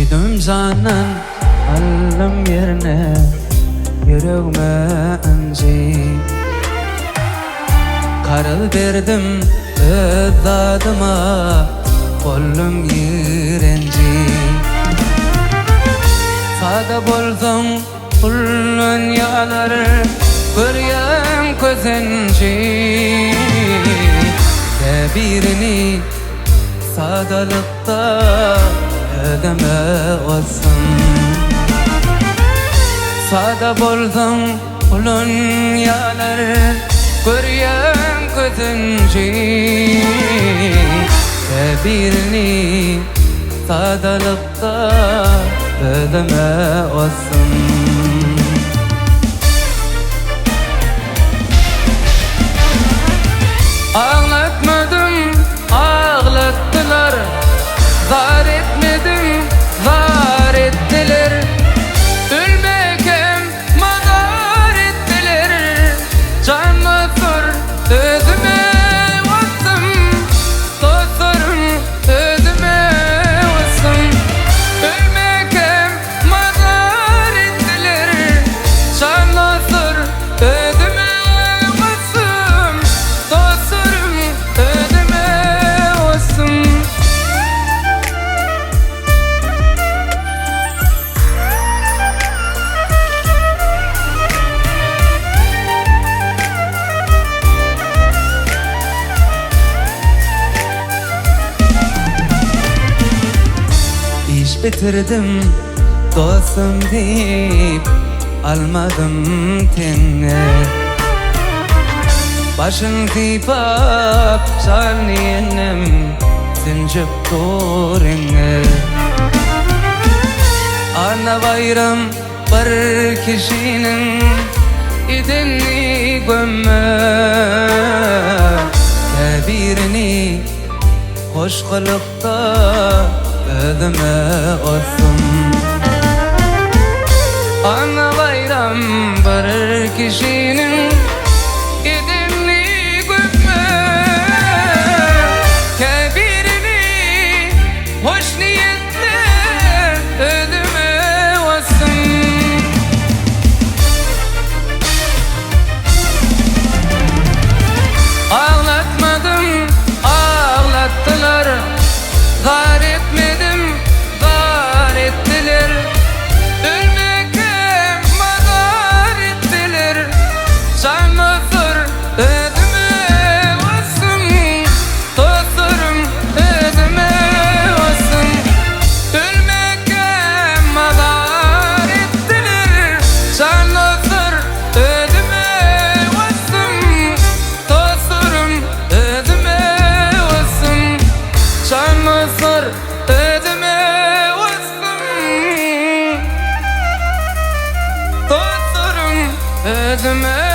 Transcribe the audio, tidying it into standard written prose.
Koydum canan alım yerine yüreğime inci. Karıl verdim özzadıma kolum yirenci. Sada bolsam kullun yalar görýän közenci. Birini sadalıkta ödeme olsun. Sada bolsam kulun yalar görýän közenci. Birini sadalıkta ödeme olsun. Ağlatmadım, ağlattılar. Zar etmedim, zar ettiler. Ölmekem mazar ettiler. Canlı sor özüme vattım. Dostlarım özüme vatsın. Ölmekem mazar ettiler. Canlı sor özüme vatsın. Dostlarım özüme vatsın. İş bitirdim dostum deyip almadım tenne. Başın kıypap şarniyenem zincip durine. Ana bayram bir kişinin idini gömme. Birini hoş kılıkta ödeme olsun. Ana bayram bir kişinin idini gömme. Kebirini hoş niyetle ödeme olsun. Ağlatmadım, ağlattılar. Zar etmedim, zar ettiler. Ölmekem mazar ettiler. Canlı sor özüme vatsın. Dostlarım özüme vatsın. Ölmekem mazar ettiler. Canlı sor özüme vatsın. Dostlarım özüme vatsın. Canlı sor özüme vatsın. Dostlarım özüme